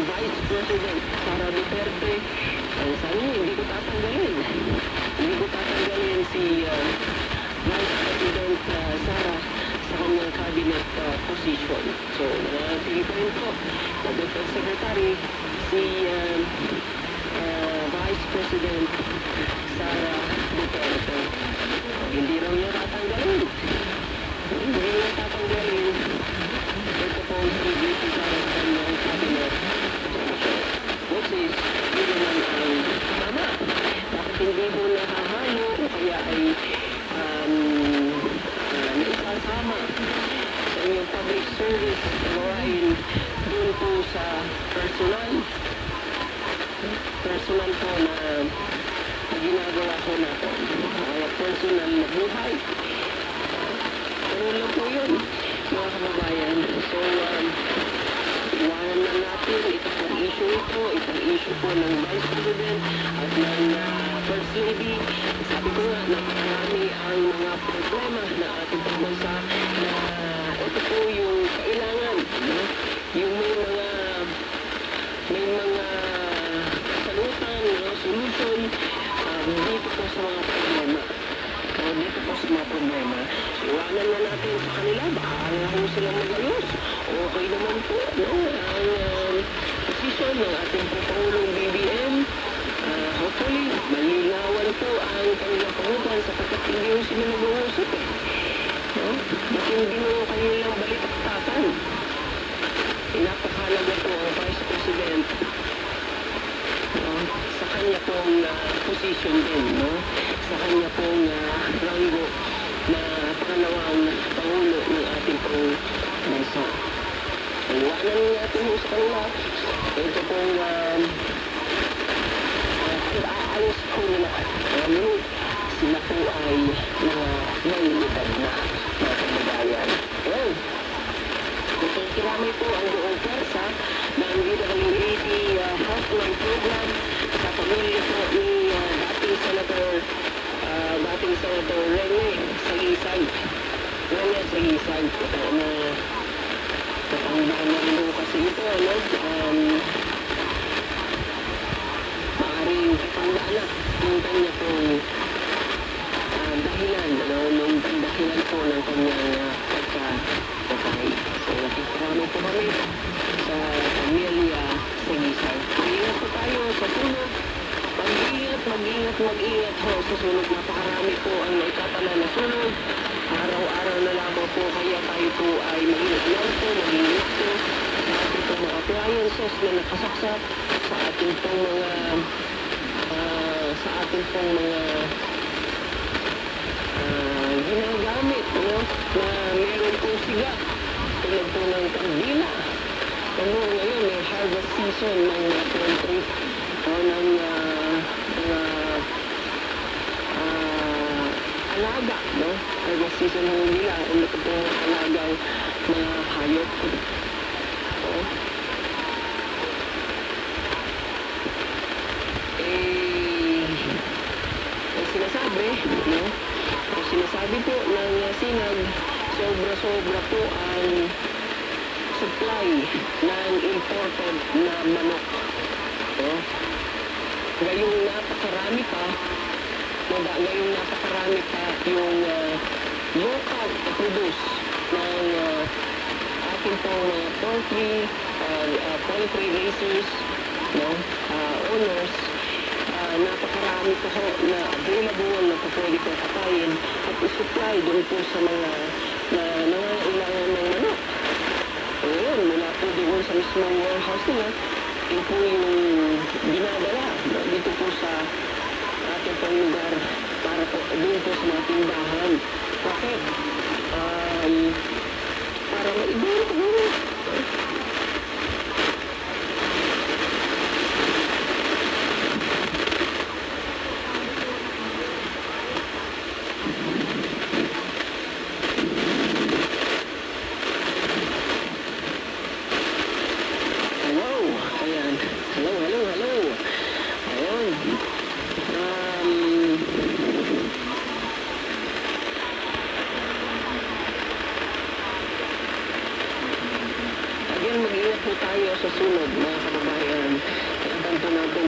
Vice President Sara Duterte. Ang sabi niya, hindi ko tatanggalin. Hindi ko tatanggalin si Vice President Sara sa kanyang cabinet position. So, nananatili pa rin po na Dr. Secretary si Vice President Sara Duterte. Hindi raw niya tatanggalin. Hindi niya tatanggalin. Ito po si VP Sara sa kanyang cabinet position. Which is, yun naman ang tama. Bakit hindi mo nahahalo o kaya ay naisasama sa inyong public service gawain dun po sa personal po na ginagawa ko natin. Personal na buhay. Ano lang po yun, mga kababayan. So, iwanan na natin itong issue ito, itong issue po ng Vice President at ng First Lady. Sabi ko nga, napakarami ang mga problema na ating pagbansa na ito po yung kailangan, no? Yung may mga kasalutan, no? Solution dito po sa mga problema. Dito po sa mga problema. So, iwanan na natin sa kanila, baka nga silang mag-ayos. Okay naman po, no? Ang posisyon ng ating Pangulong BBM. Hopefully, malinawan po ang kanilang pangutan sapagkat hindi mo sila nag-uusap eh. No? Bakit hindi mo kanilang balitaktakan? Napakalaga po ang Vice President sa kanya pong position din, no? Sa kanya pong ranggo na pangalawang Pangulo ng ating pong bansa. Iwanan natin mo sa kanila. Ito pong pag-aayos po nila. Sila po ay mga nalilitad na mga kababayan. Well, kikiramay po ang buong pwersa ng DWAD Healthline Program sa pamilya po ni dating Senator Rene Sagisag. Rene Sagisag. Ito na natandaan na rin po kasi ito, no? Maaaring katandaan na yung kanya pong dahilan, ano? Nung dahilan po ng kanyang pagkakatay. So, nakikarami po kami sa pamilya Sagisag. Mag-ingat po tayo sa sunog. Mag-ingat ho sa sunog. Napakarami po ang naikatala na sunog. Araw-araw na lamang po kaya tayo po ay mag-ingat po sa ating pong mga appliances na nakasaksak, sa ating pong mga ginagamit, no? Na meron pong siga tulad po ng kandila. Ano, ngayon may harvest season ng poultry o ng alaga, no? Harvest season ng nila ang ito pong alagang mga hayop. Sinasabi po ng Sinag, sobra-sobra po ang supply ng imported na manok. Ngayong napakarami pa yung local na produce ng ating pong poultry raisers, no? Owners. Napakarami po na available na po pwede po patayin at isupply doon po sa mga na nangangailangan ng manok. Ngayon, mula po doon sa mismong warehouse nila, yun po yung dinadala dito po sa ating pong lugar para po doon po sa mga tindahan. Bakit? Para maibalik po. Mag-ingat po tayo sa sunod, mga